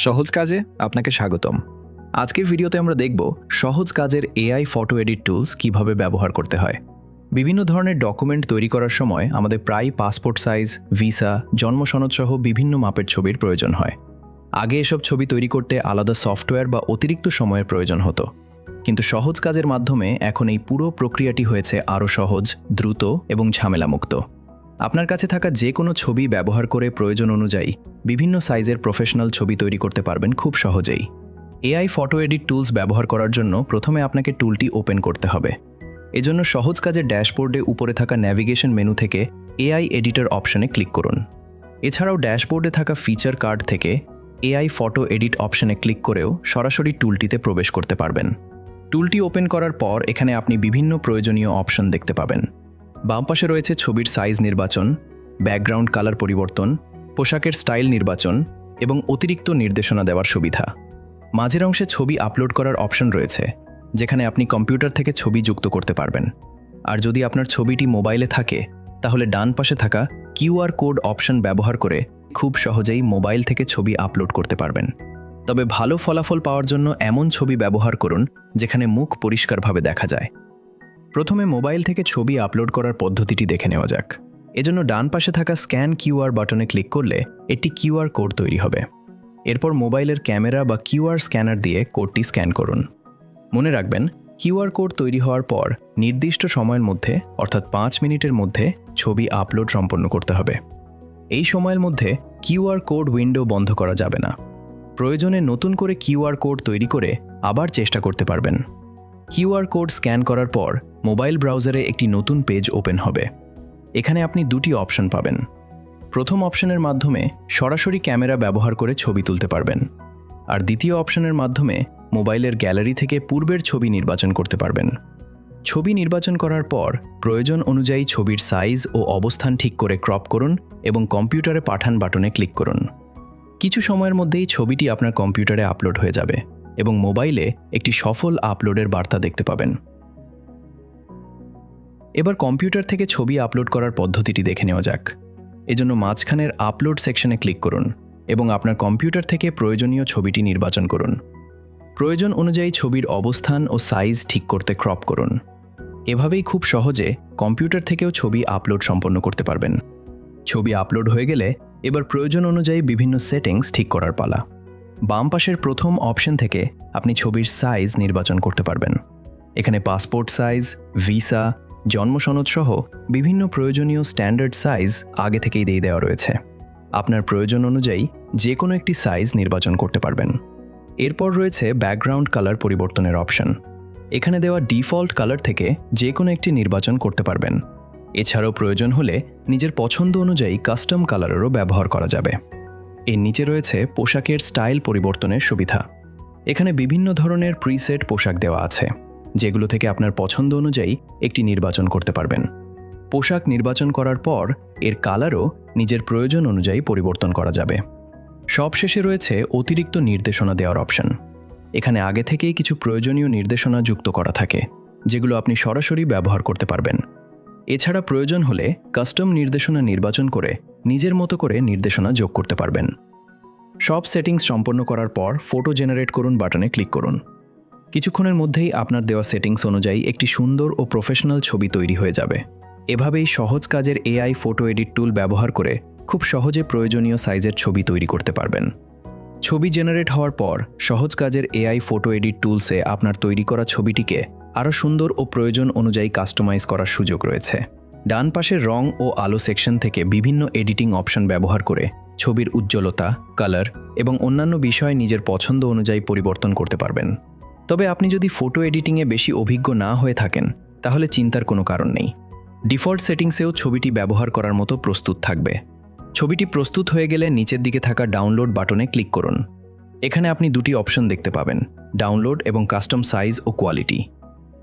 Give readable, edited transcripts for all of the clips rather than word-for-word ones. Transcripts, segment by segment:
সহজ কাজে আপনাকে স্বাগতম। আজকের ভিডিওতে আমরা দেখব সহজ কাজের এআই ফটো এডিট টুলস কিভাবে ব্যবহার করতে হয়। বিভিন্ন ধরনের ডকুমেন্ট তৈরি করার সময় আমাদের প্রায় পাসপোর্ট সাইজ, ভিসা, জন্ম সনদ সহ বিভিন্ন মাপের ছবির প্রয়োজন হয়। আগে এসব ছবি তৈরি করতে আলাদা সফটওয়্যার বা অতিরিক্ত সময়ের প্রয়োজন হতো, কিন্তু সহজ কাজের মাধ্যমে এখন এই পুরো প্রক্রিয়াটি হয়েছে আরও সহজ, দ্রুত এবং ঝামেলামুক্ত। আপনার কাছে থাকা যে কোনো ছবি ব্যবহার করে প্রয়োজন অনুযায়ী বিভিন্ন সাইজের প্রফেশনাল ছবি তৈরি করতে পারবেন খুব সহজেই। এআই ফটো এডিট টুলস ব্যবহার করার জন্য প্রথমে আপনাকে টুলটি ওপেন করতে হবে। এজন্য সহজ কাজের ড্যাশবোর্ডে উপরে থাকা ন্যাভিগেশন মেনু থেকে এআই এডিটর অপশনে ক্লিক করুন। এছাড়াও ড্যাশবোর্ডে থাকা ফিচার কার্ড থেকে এআই ফটো এডিট অপশনে ক্লিক করেও সরাসরি টুলটিতে প্রবেশ করতে পারবেন। টুলটি ওপেন করার পর এখানে আপনি বিভিন্ন প্রয়োজনীয় অপশন দেখতে পাবেন। বাম পাশে রয়েছে ছবির সাইজ নির্বাচন, ব্যাকগ্রাউন্ড কালার পরিবর্তন, পোশাকের স্টাইল নির্বাচন এবং অতিরিক্ত নির্দেশনা দেওয়ার সুবিধা। মাঝের অংশে ছবি আপলোড করার অপশন রয়েছে, যেখানে আপনি কম্পিউটার থেকে ছবি যুক্ত করতে পারবেন। আর যদি আপনার ছবিটি মোবাইলে থাকে, তাহলে ডান পাশে থাকা কিউআর কোড অপশন ব্যবহার করে খুব সহজেই মোবাইল থেকে ছবি আপলোড করতে পারবেন। তবে ভালো ফলাফল পাওয়ার জন্য এমন ছবি ব্যবহার করুন যেখানে মুখ পরিষ্কারভাবে দেখা যায়। প্রথমে মোবাইল থেকে ছবি আপলোড করার পদ্ধতিটি দেখে নেওয়া যাক। এজন্য ডান পাশে থাকা স্ক্যান কিউআর বাটনে ক্লিক করলে একটি কিউআর কোড তৈরি হবে। এরপর মোবাইলের ক্যামেরা বা কিউআর স্ক্যানার দিয়ে কোডটি স্ক্যান করুন। মনে রাখবেন, কিউআর কোড তৈরি হওয়ার পর নির্দিষ্ট সময়ের মধ্যে অর্থাৎ 5 মিনিটের মধ্যে ছবি আপলোড সম্পন্ন করতে হবে। এই সময়ের মধ্যে কিউআর কোড উইন্ডো বন্ধ করা যাবে না। প্রয়োজনে নতুন করে কিউআর কোড তৈরি করে আবার চেষ্টা করতে পারবেন। কিউআর কোড স্ক্যান করার পর মোবাইল ব্রাউজারে একটি নতুন পেজ ওপেন হবে। এখানে আপনি দুটি অপশন পাবেন। প্রথম অপশনের মাধ্যমে সরাসরি ক্যামেরা ব্যবহার করে ছবি তুলতে পারবেন, আর দ্বিতীয় অপশনের মাধ্যমে মোবাইলের গ্যালারি থেকে পূর্বের ছবি নির্বাচন করতে পারবেন। ছবি নির্বাচন করার পর প্রয়োজন অনুযায়ী ছবির সাইজ ও অবস্থান ঠিক করে ক্রপ করুন এবং কম্পিউটারে পাঠান বাটনে ক্লিক করুন। কিছু সময়ের মধ্যেই ছবিটি আপনার কম্পিউটারে আপলোড হয়ে যাবে এবং মোবাইলে একটি সফল আপলোডের বার্তা দেখতে পাবেন। এবার কম্পিউটার থেকে ছবি আপলোড করার পদ্ধতিটি দেখে নেওয়া যাক। এজন্য মাঝখানের আপলোড সেকশনে ক্লিক করুন এবং আপনার কম্পিউটার থেকে প্রয়োজনীয় ছবিটি নির্বাচন করুন। প্রয়োজন অনুযায়ী ছবির অবস্থান ও সাইজ ঠিক করতে ক্রপ করুন। এভাবেই খুব সহজে কম্পিউটার থেকেও ছবি আপলোড সম্পন্ন করতে পারবেন। ছবি আপলোড হয়ে গেলে এবার প্রয়োজন অনুযায়ী বিভিন্ন সেটিংস ঠিক করার পালা। বাম পাশের প্রথম অপশন থেকে আপনি ছবির সাইজ নির্বাচন করতে পারবেন। এখানে পাসপোর্ট সাইজ, ভিসা, জন্ম সনদ সহ বিভিন্ন প্রয়োজনীয় স্ট্যান্ডার্ড সাইজ আগে থেকেই দিয়ে দেওয়া রয়েছে। আপনার প্রয়োজন অনুযায়ী যে কোনো একটি সাইজ নির্বাচন করতে পারবেন। এরপর রয়েছে ব্যাকগ্রাউন্ড কালার পরিবর্তনের অপশন। এখানে দেওয়া ডিফল্ট কালার থেকে যে কোনো একটি নির্বাচন করতে পারবেন। এছাড়াও প্রয়োজন হলে নিজের পছন্দ অনুযায়ী কাস্টম কালারেরও ব্যবহার করা যাবে। এর নিচে রয়েছে পোশাকের স্টাইল পরিবর্তনের সুবিধা। এখানে বিভিন্ন ধরনের প্রিসেট পোশাক দেওয়া আছে, যেগুলো থেকে আপনার পছন্দ অনুযায়ী একটি নির্বাচন করতে পারবেন। পোশাক নির্বাচন করার পর এর কালারও নিজের প্রয়োজন অনুযায়ী পরিবর্তন করা যাবে। সবশেষে রয়েছে অতিরিক্ত নির্দেশনা দেওয়ার অপশন। এখানে আগে থেকেই কিছু প্রয়োজনীয় নির্দেশনা যুক্ত করা থাকে, যেগুলো আপনি সরাসরি ব্যবহার করতে পারবেন। এছাড়া প্রয়োজন হলে কাস্টম নির্দেশনা নির্বাচন করে নিজের মতো করে নির্দেশনা যোগ করতে পারবেন। সব সেটিংস সম্পন্ন করার পর ফটো জেনারেট করুন বাটনে ক্লিক করুন। কিছুক্ষণের মধ্যেই আপনার দেওয়া সেটিংস অনুযায়ী একটি সুন্দর ও প্রফেশনাল ছবি তৈরি হয়ে যাবে। এভাবেই সহজ কাজের এআই ফটো এডিট টুল ব্যবহার করে খুব সহজে প্রয়োজনীয় সাইজের ছবি তৈরি করতে পারবেন। ছবি জেনারেট হওয়ার পর সহজ কাজের এআই ফটো এডিট টুলসে আপনার তৈরি করা ছবিটিকে আরও সুন্দর ও প্রয়োজন অনুযায়ী কাস্টমাইজ করার সুযোগ রয়েছে। ডান পাশের রং ও আলো সেকশন থেকে বিভিন্ন এডিটিং অপশন ব্যবহার করে ছবির উজ্জ্বলতা, কালার এবং অন্যান্য বিষয় নিজের পছন্দ অনুযায়ী পরিবর্তন করতে পারবেন। তবে আপনি যদি ফটো এডিটিংয়ে বেশি অভিজ্ঞ না হয়ে থাকেন, তাহলে চিন্তার কোনো কারণ নেই। ডিফল্ট সেটিংসেও ছবিটি ব্যবহার করার মতো প্রস্তুত থাকবে। ছবিটি প্রস্তুত হয়ে গেলে নিচের দিকে থাকা ডাউনলোড বাটনে ক্লিক করুন। এখানে আপনি দুটি অপশন দেখতে পাবেন, ডাউনলোড এবং কাস্টম সাইজ ও কোয়ালিটি।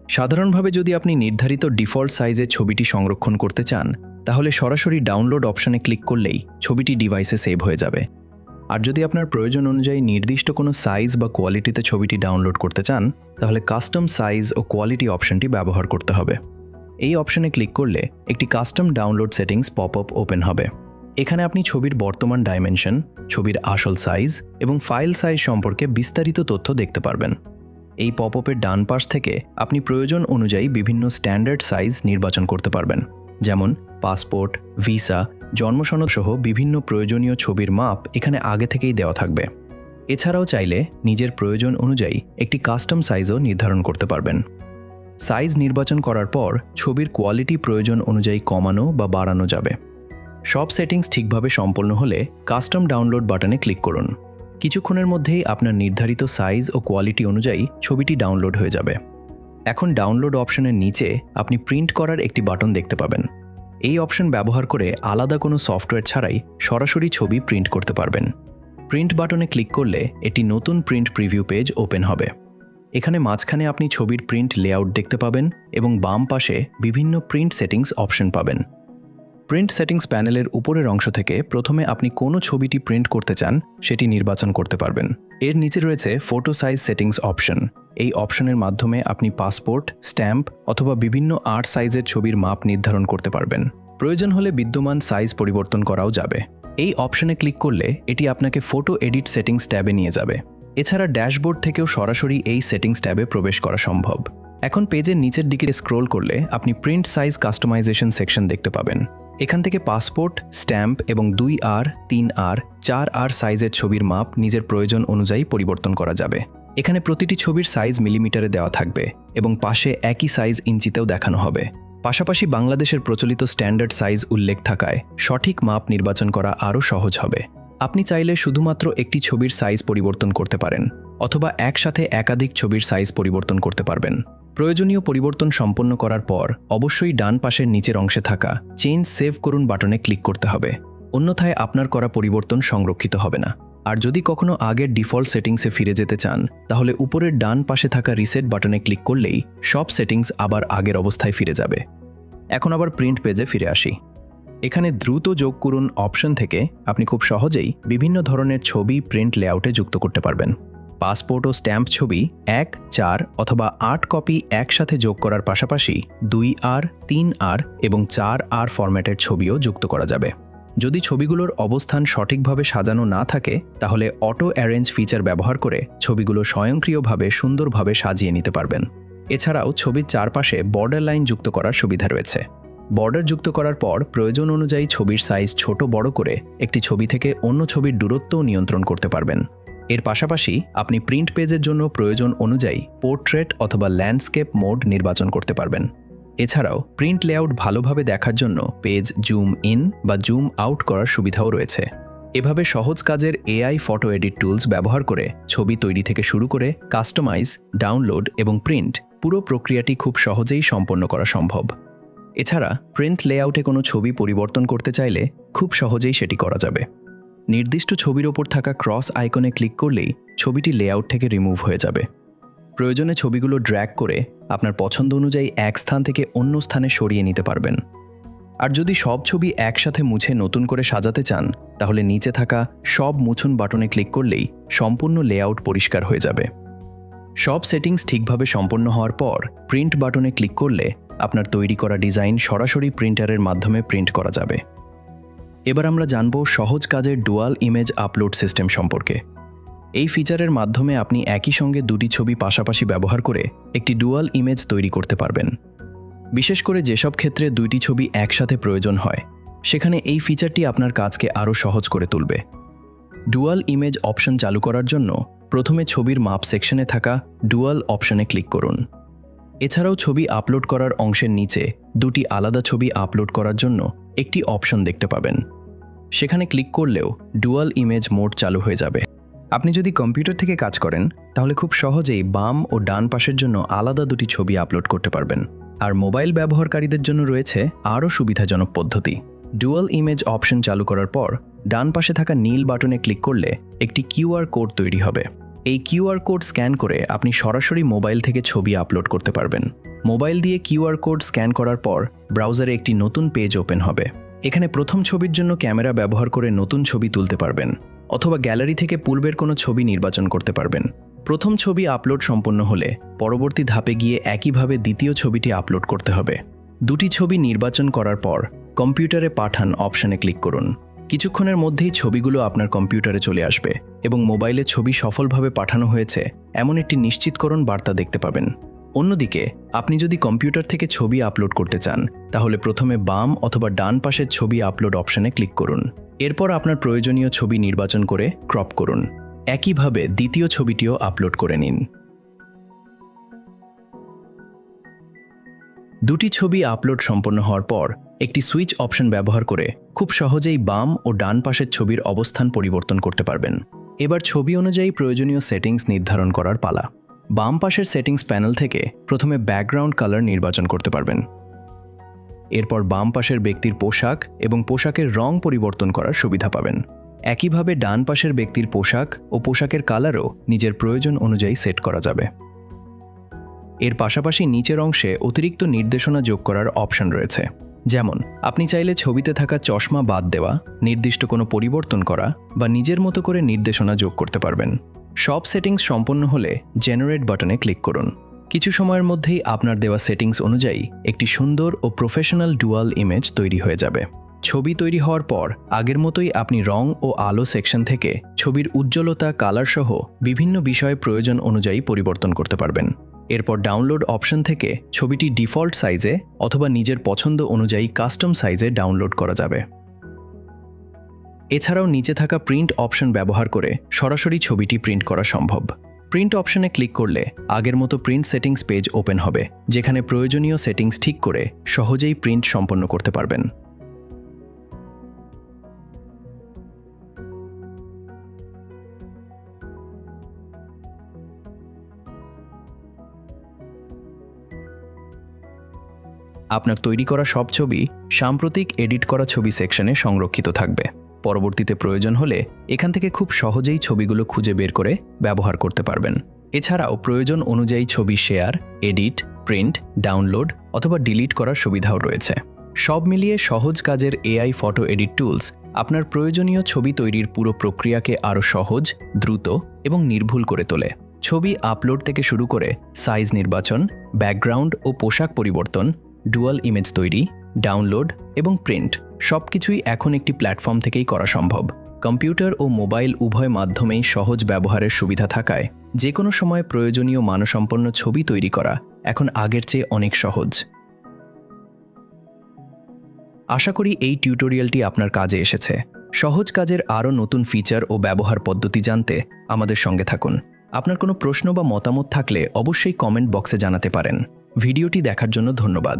সাধারণভাবে যদি আপনি নির্ধারিত ডিফল্ট সাইজে ছবিটি সংরক্ষণ করতে চান, তাহলে সরাসরি ডাউনলোড অপশনে ক্লিক করলেই ছবিটি ডিভাইসে সেভ হয়ে যাবে। আর যদি আপনার প্রয়োজন অনুযায়ী নির্দিষ্ট কোনো সাইজ বা কোয়ালিটিতে ছবিটি ডাউনলোড করতে চান, তাহলে কাস্টম সাইজ ও কোয়ালিটি অপশনটি ব্যবহার করতে হবে। এই অপশনে ক্লিক করলে একটি custom download settings pop up open হবে। এখানে আপনি ছবির বর্তমান ডাইমেনশন, ছবির আসল সাইজ এবং ফাইল সাইজ সম্পর্কে বিস্তারিত তথ্য দেখতে পারবেন। এই পপআপের ডান পাশ থেকে আপনি প্রয়োজন অনুযায়ী বিভিন্ন স্ট্যান্ডার্ড সাইজ নির্বাচন করতে পারবেন, যেমন পাসপোর্ট, ভিসা, জন্মসনদ সহ বিভিন্ন প্রয়োজনীয় ছবির মাপ এখানে আগে থেকেই দেওয়া থাকবে। এছাড়াও চাইলে নিজের প্রয়োজন অনুযায়ী একটি কাস্টম সাইজও নির্ধারণ করতে পারবেন। সাইজ নির্বাচন করার পর ছবির কোয়ালিটি প্রয়োজন অনুযায়ী কমানো বা বাড়ানো যাবে। সব সেটিংস ঠিকভাবে সম্পন্ন হলে কাস্টম ডাউনলোড বাটনে ক্লিক করুন। কিছুক্ষণের মধ্যেই আপনার নির্ধারিত সাইজ ও কোয়ালিটি অনুযায়ী ছবিটি ডাউনলোড হয়ে যাবে। এখন ডাউনলোড অপশনের নিচে আপনি প্রিন্ট করার একটি বাটন দেখতে পাবেন। এই অপশন ব্যবহার করে আলাদা কোনো সফটওয়্যার ছাড়াই সরাসরি ছবি প্রিন্ট করতে পারবেন। প্রিন্ট বাটনে ক্লিক করলে একটি নতুন প্রিন্ট প্রিভিউ পেজ ওপেন হবে। এখানে মাঝখানে আপনি ছবির প্রিন্ট লেআউট দেখতে পাবেন এবং বাম পাশে বিভিন্ন প্রিন্ট সেটিংস অপশন পাবেন। প্রিন্ট সেটিংস প্যানেলের উপরের অংশ থেকে প্রথমে আপনি কোন ছবিটি প্রিন্ট করতে চান সেটি নির্বাচন করতে পারবেন। এর নিচে রয়েছে ফটো সাইজ সেটিংস অপশন। এই অপশনের মাধ্যমে আপনি পাসপোর্ট, স্ট্যাম্প অথবা বিভিন্ন আর্ট সাইজের ছবির মাপ নির্ধারণ করতে পারবেন। প্রয়োজন হলে বিদ্যমান সাইজ পরিবর্তন করাও যাবে। এই অপশনে ক্লিক করলে এটি আপনাকে ফটো এডিট সেটিংস ট্যাবে নিয়ে যাবে। এছাড়া ড্যাশবোর্ড থেকেও সরাসরি এই সেটিংস ট্যাবে প্রবেশ করা সম্ভব। এখন পেজের নিচের দিকে স্ক্রোল করলে আপনি প্রিন্ট সাইজ কাস্টমাইজেশন সেকশন দেখতে পাবেন। এখান থেকে পাসপোর্ট, স্ট্যাম্প এবং 2R, 3R, 4R সাইজের ছবির মাপ নিজের প্রয়োজন অনুযায়ী পরিবর্তন করা যাবে। এখানে প্রতিটি ছবির সাইজ মিলিমিটারে দেওয়া থাকবে এবং পাশে একই সাইজ ইঞ্চিতেও দেখানো হবে। পাশাপাশি বাংলাদেশের প্রচলিত স্ট্যান্ডার্ড সাইজ উল্লেখ থাকায় সঠিক মাপ নির্বাচন করা আরও সহজ হবে। আপনি চাইলে শুধুমাত্র একটি ছবির সাইজ পরিবর্তন করতে পারেন অথবা একসাথে একাধিক ছবির সাইজ পরিবর্তন করতে পারবেন। প্রয়োজনীয় পরিবর্তন সম্পন্ন করার পর অবশ্যই ডান পাশের নিচের অংশে থাকা চেঞ্জ সেভ করুন বাটনে ক্লিক করতে হবে। অন্যথায় আপনার করা পরিবর্তন সংরক্ষিত হবে না। আর যদি কখনো আগের ডিফল্ট সেটিংসে ফিরে যেতে চান তাহলে উপরের ডান পাশে থাকা রিসেট বাটনে ক্লিক করলেই সব সেটিংস আবার আগের অবস্থায় ফিরে যাবে। এখন আবার প্রিন্ট পেজে ফিরে আসি। এখানে দ্রুত যোগ করুন অপশন থেকে আপনি খুব সহজেই বিভিন্ন ধরনের ছবি প্রিন্ট লেআউটে যুক্ত করতে পারবেন। পাসপোর্ট ও স্ট্যাম্প ছবি 1, 4 অথবা 8 কপি একসাথে যোগ করার পাশাপাশি 2R, 3R এবং 4R ফরম্যাটের ছবিও যুক্ত করা যাবে। যদি ছবিগুলোর অবস্থান সঠিকভাবে সাজানো না থাকে তাহলে অটো অ্যারেঞ্জ ফিচার ব্যবহার করে ছবিগুলো স্বয়ংক্রিয়ভাবে সুন্দরভাবে সাজিয়ে নিতে পারবেন। এছাড়াও ছবির চারপাশে বর্ডার লাইন যুক্ত করার সুবিধা রয়েছে। বর্ডার যুক্ত করার পর প্রয়োজন অনুযায়ী ছবির সাইজ ছোট বড় করে একটি ছবি থেকে অন্য ছবির দূরত্বও নিয়ন্ত্রণ করতে পারবেন। এর পাশাপাশি আপনি প্রিন্ট পেজের জন্য প্রয়োজন অনুযায়ী পোর্ট্রেট অথবা ল্যান্ডস্কেপ মোড নির্বাচন করতে পারবেন। এছাড়াও প্রিন্ট লেআউট ভালোভাবে দেখার জন্য পেজ জুম ইন বা জুম আউট করার সুবিধাও রয়েছে। এভাবে সহজ কাজের এআই ফটো এডিট টুলস ব্যবহার করে ছবি তৈরি থেকে শুরু করে কাস্টমাইজ, ডাউনলোড এবং প্রিন্ট পুরো প্রক্রিয়াটি খুব সহজেই সম্পন্ন করা সম্ভব। এছাড়া প্রিন্ট লেআউটে কোনো ছবি পরিবর্তন করতে চাইলে খুব সহজেই সেটি করা যাবে। নির্দিষ্ট ছবির ওপর থাকা ক্রস আইকনে ক্লিক করলেই ছবিটি লেআউট থেকে রিমুভ হয়ে যাবে। প্রয়োজনে ছবিগুলো ড্র্যাগ করে আপনার পছন্দ অনুযায়ী এক স্থান থেকে অন্য স্থানে সরিয়ে নিতে পারবেন। আর যদি সব ছবি একসাথে মুছে নতুন করে সাজাতে চান তাহলে নিচে থাকা সব মুছুন বাটনে ক্লিক করলেই সম্পূর্ণ লেআউট পরিষ্কার হয়ে যাবে। সব সেটিংস ঠিকভাবে সম্পন্ন হওয়ার পর প্রিন্ট বাটনে ক্লিক করলে আপনার তৈরি করা ডিজাইন সরাসরি প্রিন্টারের মাধ্যমে প্রিন্ট করা যাবে। এবার আমরা জানব সহজ কাজের ডুয়াল ইমেজ আপলোড সিস্টেম সম্পর্কে। এই ফিচারের মাধ্যমে আপনি একই সঙ্গে দুটি ছবি পাশাপাশি ব্যবহার করে একটি ডুয়াল ইমেজ তৈরি করতে পারবেন। বিশেষ করে যেসব ক্ষেত্রে দুইটি ছবি একসাথে প্রয়োজন হয় সেখানে এই ফিচারটি আপনার কাজকে আরও সহজ করে তুলবে। ডুয়াল ইমেজ অপশন চালু করার জন্য প্রথমে ছবির মাপ সেকশনে থাকা ডুয়াল অপশনে ক্লিক করুন। এছাড়াও ছবি আপলোড করার অংশের নিচে দুটি আলাদা ছবি আপলোড করার জন্য একটি অপশন দেখতে পাবেন। সেখানে ক্লিক করলেও ডুয়াল ইমেজ মোড চালু হয়ে যাবে। আপনি যদি কম্পিউটার থেকে কাজ করেন তাহলে খুব সহজেই বাম ও ডান পাশের জন্য আলাদা দুটি ছবি আপলোড করতে পারবেন। আর মোবাইল ব্যবহারকারীদের জন্য রয়েছে আরও সুবিধাজনক পদ্ধতি। ডুয়াল ইমেজ অপশন চালু করার পর ডান পাশে থাকা নীল বাটনে ক্লিক করলে একটি কিউআর কোড তৈরি হবে। এই কিউআর কোড স্ক্যান করে আপনি সরাসরি মোবাইল থেকে ছবি আপলোড করতে পারবেন। মোবাইল দিয়ে কিউআর কোড স্ক্যান করার পর ব্রাউজারে একটি নতুন পেজ ওপেন হবে। এখানে প্রথম ছবির জন্য ক্যামেরা ব্যবহার করে নতুন ছবি তুলতে পারবেন অথবা গ্যালারি থেকে পূর্বের কোনো ছবি নির্বাচন করতে পারবেন। প্রথম ছবি আপলোড সম্পন্ন হলে পরবর্তী ধাপে গিয়ে একইভাবে দ্বিতীয় ছবিটি আপলোড করতে হবে। দুটি ছবি নির্বাচন করার পর কম্পিউটারে পাঠান অপশনে ক্লিক করুন। কিছুক্ষণের মধ্যেই ছবিগুলো আপনার কম্পিউটারে চলে আসবে এবং মোবাইলে ছবি সফলভাবে পাঠানো হয়েছে এমন একটি নিশ্চিতকরণ বার্তা দেখতে পাবেন। অন্যদিকে আপনি যদি কম্পিউটার থেকে ছবি আপলোড করতে চান তাহলে প্রথমে বাম অথবা ডান পাশের ছবি আপলোড অপশনে ক্লিক করুন। এরপর আপনার প্রয়োজনীয় ছবি নির্বাচন করে ক্রপ করুন। একইভাবে দ্বিতীয় ছবিটিও আপলোড করে নিন। দুটি ছবি আপলোড সম্পন্ন হওয়ার পর একটি সুইচ অপশন ব্যবহার করে খুব সহজেই বাম ও ডান পাশের ছবির অবস্থান পরিবর্তন করতে পারবেন। এবার ছবি অনুযায়ী প্রয়োজনীয় সেটিংস নির্ধারণ করার পালা। বাম পাশের সেটিংস প্যানেল থেকে প্রথমে ব্যাকগ্রাউন্ড কালার নির্বাচন করতে পারবেন। এরপর বাম পাশের ব্যক্তির পোশাক এবং পোশাকের রং পরিবর্তন করার সুবিধা পাবেন। একইভাবে ডান পাশের ব্যক্তির পোশাক ও পোশাকের কালারও নিজের প্রয়োজন অনুযায়ী সেট করা যাবে। এর পাশাপাশি নিচের অংশে অতিরিক্ত নির্দেশনা যোগ করার অপশন রয়েছে, যেমন আপনি চাইলে ছবিতে থাকা চশমা বাদ দেওয়া, নির্দিষ্ট কোনো পরিবর্তন করা বা নিজের মতো করে নির্দেশনা যোগ করতে পারবেন। সব সেটিংস সম্পন্ন হলে জেনারেট বাটনে ক্লিক করুন। কিছু সময়ের মধ্যেই আপনার দেওয়া সেটিংস অনুযায়ী একটি সুন্দর ও প্রফেশনাল ডুয়াল ইমেজ তৈরি হয়ে যাবে। ছবি তৈরি হওয়ার পর আগের মতোই আপনি রং ও আলো সেকশন থেকে ছবির উজ্জ্বলতা, কালার সহ বিভিন্ন বিষয় প্রয়োজন অনুযায়ী পরিবর্তন করতে পারবেন। এরপর ডাউনলোড অপশন থেকে ছবিটি ডিফল্ট সাইজে অথবা নিজের পছন্দ অনুযায়ী কাস্টম সাইজে ডাউনলোড করা যাবে। এছাড়াও নিচে থাকা প্রিন্ট অপশন ব্যবহার করে সরাসরি ছবিটি প্রিন্ট করা সম্ভব। প্রিন্ট অপশনে ক্লিক করলে আগের মতো প্রিন্ট সেটিংস পেজ ওপেন হবে, যেখানে প্রয়োজনীয় সেটিংস ঠিক করে সহজেই প্রিন্ট সম্পন্ন করতে পারবেন। আপনার তৈরি করা সব ছবি সাম্প্রতিক এডিট করা ছবি সেকশনে সংরক্ষিত থাকবে। পরবর্তীতে প্রয়োজন হলে এখান থেকে খুব সহজেই ছবিগুলো খুঁজে বের করে ব্যবহার করতে পারবেন। এছাড়াও প্রয়োজন অনুযায়ী ছবি শেয়ার, এডিট, প্রিন্ট, ডাউনলোড অথবা ডিলিট করার সুবিধাও রয়েছে। সব মিলিয়ে সহজ কাজের এআই ফটো এডিট টুলস আপনার প্রয়োজনীয় ছবি তৈরির পুরো প্রক্রিয়াকে আরও সহজ, দ্রুত এবং নির্ভুল করে তোলে। ছবি আপলোড থেকে শুরু করে সাইজ নির্বাচন, ব্যাকগ্রাউন্ড ও পোশাক পরিবর্তন, ডুয়াল ইমেজ তৈরি, ডাউনলোড এবং প্রিন্ট সবকিছুই এখন একটি প্ল্যাটফর্ম থেকেই করা সম্ভব। কম্পিউটার ও মোবাইল উভয় মাধ্যমেই সহজ ব্যবহারের সুবিধা থাকায় যে কোনো সময় প্রয়োজনীয় মানসম্পন্ন ছবি তৈরি করা এখন আগের চেয়ে অনেক সহজ। আশা করি এই টিউটোরিয়ালটি আপনার কাজে এসেছে। সহজ কাজের আরও নতুন ফিচার ও ব্যবহার পদ্ধতি জানতে আমাদের সঙ্গে থাকুন। আপনার কোনো প্রশ্ন বা মতামত থাকলে অবশ্যই কমেন্ট বক্সে জানাতে পারেন। ভিডিওটি দেখার জন্য ধন্যবাদ।